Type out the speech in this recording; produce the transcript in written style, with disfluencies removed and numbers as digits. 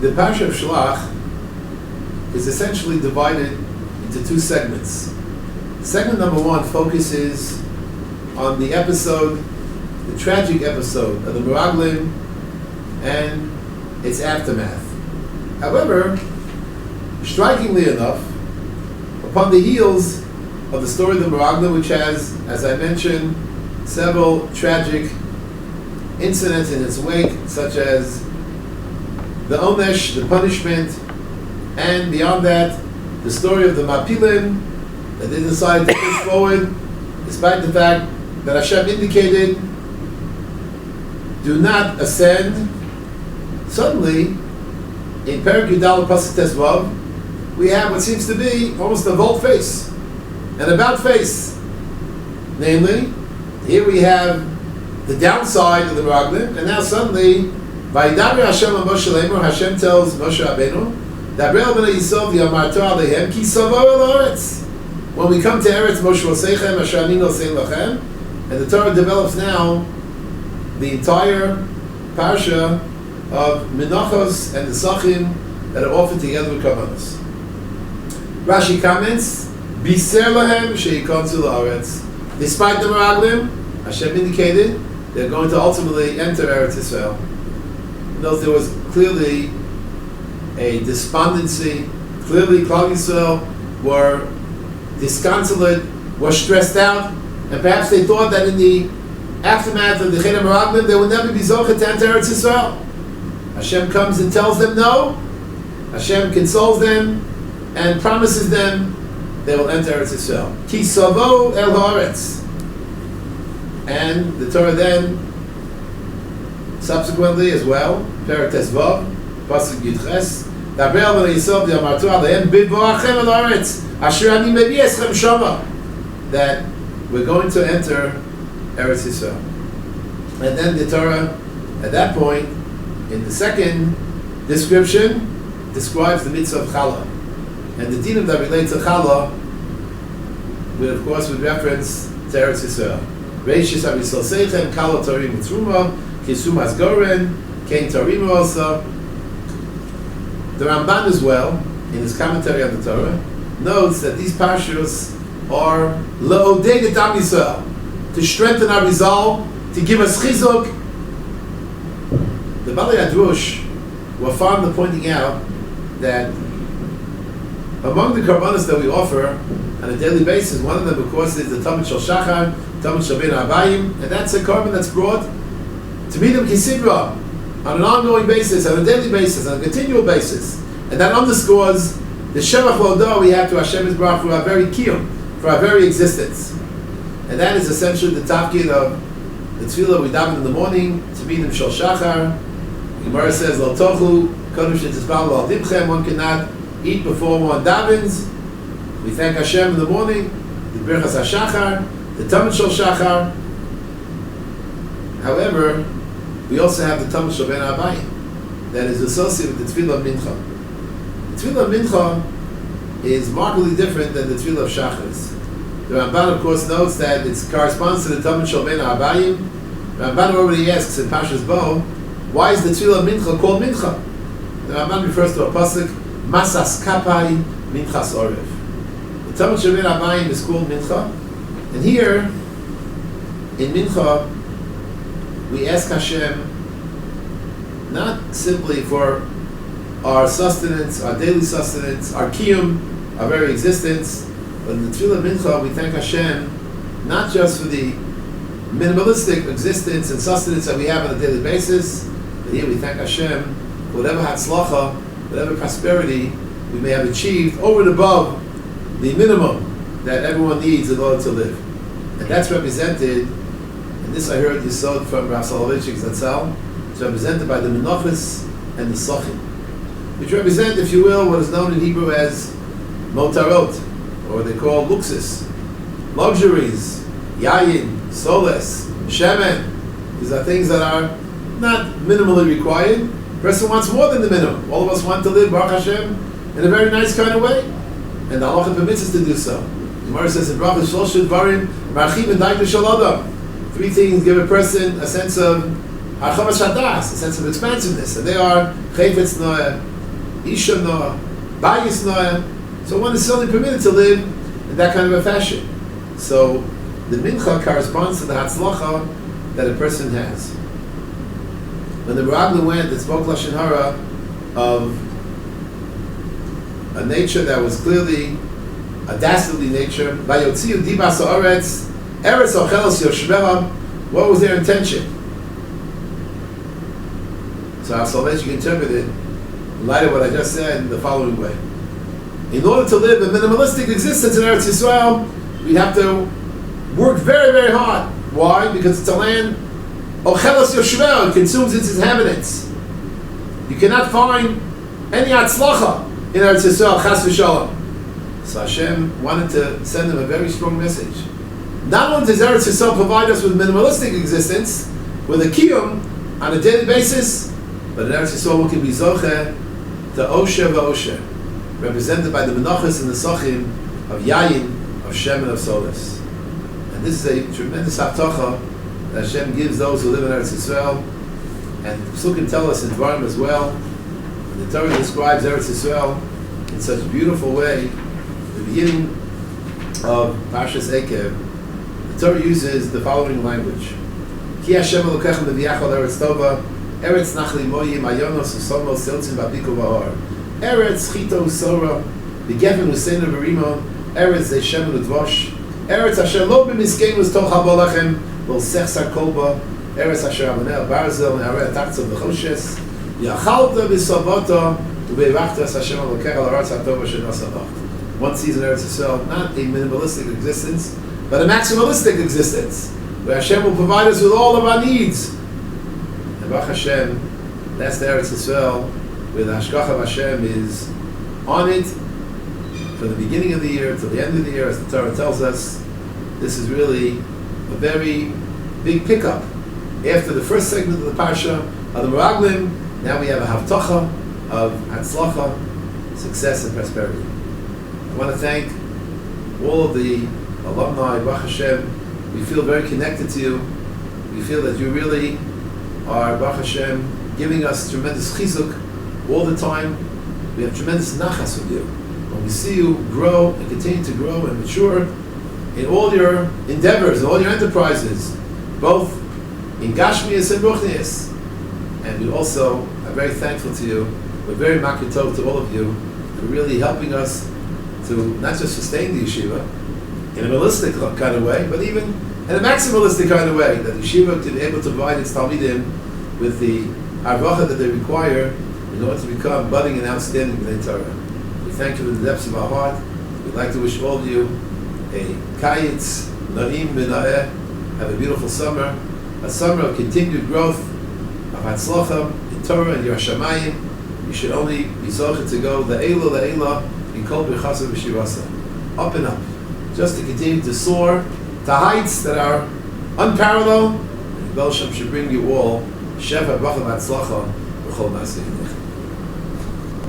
The Parsha of Shelach is essentially divided into two segments. Segment number one focuses on the episode, the tragic episode of the Meraglim and its aftermath. However, strikingly enough, upon the heels of the story of the Meraglim, which has, as I mentioned, several tragic incidents in its wake, such as the Onesh, the punishment, and beyond that, the story of the Mapilim, that they decided to push forward, despite the fact that Hashem indicated, do not ascend. Suddenly, in Perek Yudal Pasuk Tesvav, we have what seems to be almost a volte face, an about face. Namely, here we have the downside of the Meraglim, and now suddenly, Vayidaber Hashem and Moshe Lemor, Hashem tells Moshe Rabbeinu, Daber b'nei Yisrael v'yamarto alehem ki savo el haaretz. When we come to Eretz, Moshe Roseichem, Asher Ani Nosein Lachem, and the Torah develops now the entire parsha of Menachos and the Sachim that are offered together with Kavanos. Rashi comments, Biser lahem sheyikonsu la'aretz. Despite the Meraglim, Hashem indicated they're going to ultimately enter Eretz Yisrael. Note there was clearly a despondency. Clearly, Klal Yisrael were disconsolate, were stressed out, and perhaps they thought that in the aftermath of the Chet HaMeraglim, they would never be zochet to enter Eretz Yisrael. Hashem comes and tells them no. Hashem consoles them and promises them they will enter Eretz Yisrael. Ki savo el haaretz. And the Torah then, subsequently as well, Perek Tesvav, Pasuk Yudches, Daber b'nei Yisrael v'yamartu alehem b'voachem el haaretz asher ani mevi eschem shama, that we're going to enter Eretz Yisrael. And then the Torah, at that point, in the second description, describes the mitzvah of Chala. And the dinim that relate to Chala, of course, with reference to Eretz Yisrael. Reishis Avisal Seichem, Kala Torim Mitzruma, Kisum Asgoren, Kain Torim also. The Ramban as well, in his commentary on the Torah, notes that these parshas are Le'odeg et Am Yisrael, to strengthen our resolve, to give us chizuk. The Balei Hadrush were fond of pointing out that among the karbanos that we offer on a daily basis, one of them, of course, is the Tamid Shel Shachar, Tamid Shel Ben Abayim, and that's a carbon that's brought to meet them kisidra on an ongoing basis, on a daily basis, on a continual basis, and that underscores the Shevach Lodah we have to Hashem Yisbarach for our very kiyum, for our very existence, and that is essentially the tafkid of the tefillah we daven in the morning, Tamidim Shel Shachar. Gemara says, Lo tochu kodem shetisbalu al dibchem. One cannot eat before one davens. We thank Hashem in the morning, the Birchas HaShachar, the Tamid Shel Shachar. However, we also have the Tamid Shel Ben Abayim that is associated with the Tefillah of Mincha. The Tefillah of Mincha is markedly different than the Tefillah of Shachris. The Ramban, of course, notes that it corresponds to the Tamid Shel Ben Abayim. The Ramban already asks in Parshas Bo, why is the Tefillah of Mincha called Mincha? The Ramban refers to a pasuk, Masas Kapai Minchas Orev. The Tamid Shel Ben Abayim is called Mincha, and here in Mincha we ask Hashem not simply for our sustenance, our daily sustenance, our kiyum, our very existence, but in the Tefillah of Mincha we thank Hashem not just for the minimalistic existence and sustenance that we have on a daily basis, but here we thank Hashem for whatever hatzlacha, whatever prosperity we may have achieved over and above the minimum that everyone needs in order to live. And that's represented, and this I heard Yisod from Rav Soloveitchik Zatzal, it's represented by the Menachos and the Sachim, which represent, if you will, what is known in Hebrew as motarot, or they call luxus, luxuries, yayin, soles, shemen. These are things that are not minimally required. A person wants more than the minimum. All of us want to live, Baruch Hashem, in a very nice kind of way. And the halacha permits us to do so. The Gemara says in Brachos, Shlosh Dvarim, Marchim and Daita Shel Adam. Three things give a person a sense of harchavas hadas, a sense of expansiveness. And they are chayfetz noeh, Isha Noah, Bayis Noah. So one is certainly permitted to live in that kind of a fashion. So the mincha corresponds to the hatzlacha that a person has. When the Meraglim went and spoke Lashon Hara of a nature that was clearly a dastardly nature, Vayotziu dibas haaretz, eretz ochelos yoshvela, what was their intention? So our salvation can interpret it in light of what I just said in the following way. In order to live a minimalistic existence in Eretz Yisrael, we'd have to work very, very hard. Why? Because it's a land, ochelos yoshvela, it consumes its inhabitants. You cannot find any atzlacha in Eretz Yisrael, chas v'shalom. So Hashem wanted to send them a very strong message. Not only does Eretz Yisrael provide us with minimalistic existence, with a kiyum on a daily basis, but in Eretz Yisrael we can be zocheh to osher v'osher, represented by the menachos and the sochim of yayin, of shem and of solis. And this is a tremendous haftacha that Hashem gives those who live in Eretz Yisrael. And Psukim tell us in Dvarim as well. And the Torah describes Eretz Yisrael in such a beautiful way. The beginning of Parshas Ekev, the Torah uses the following language: Ki Hashem Elokechem leviachol Eretz Tova, Eretz Nachli Moyim Ayonos Usomos Siltzim V'Apiku V'Hor, Eretz Chito Usora, V'Gefen Useinu V'Rimo, Eretz Zeishem U'Dvosh, Eretz Asher Lo B'Miskein U'Stoch Habolachem V'Olsech Sarkolba, Eretz Asher Amoneh Barzel Ne'areh Taktzav V'Choshes, Yachalta V'Savota U'Beirachtas Hashem Elokecha L'Aretz HaTova She'Nasa Bach. One sees in Eretz Yisrael not a minimalistic existence, but a maximalistic existence, where Hashem will provide us with all of our needs. And Baruch Hashem, that's the Eretz Yisrael, where the Hashgacha of Hashem is on it from the beginning of the year to the end of the year, as the Torah tells us. This is really a very big pickup. After the first segment of the Parsha of the Meraglim, now we have a Havtacha of Hatzlacha, success and prosperity. I want to thank all of the alumni, Baruch Hashem. We feel very connected to you. We feel that you really are, Baruch Hashem, giving us tremendous chizuk all the time. We have tremendous nachas with you. When we see you grow and continue to grow and mature in all your endeavors, in all your enterprises, both in Gashmias and Ruchnias. And we also are very thankful to you. We're very makitov to all of you for really helping us to not just sustain the yeshiva in a minimalistic kind of way, but even in a maximalistic kind of way, that the yeshiva can be able to provide its talmidim with the harvacha that they require in order to become budding and outstanding b'nai Torah. We thank you in the depths of our heart. We'd like to wish all of you a kayitz, na'im v'na'eh, have a beautiful summer, a summer of continued growth, of hatzlacha, in Torah and Yerushalayim. You should only be zocheh to go le'ela, in kol b'chasa v'shivasa, up and up, just to continue to soar to heights that are unparalleled. And Bel Shem should bring you all Shefa Bracha V'Hatzlacha B'chol Ma'aseh.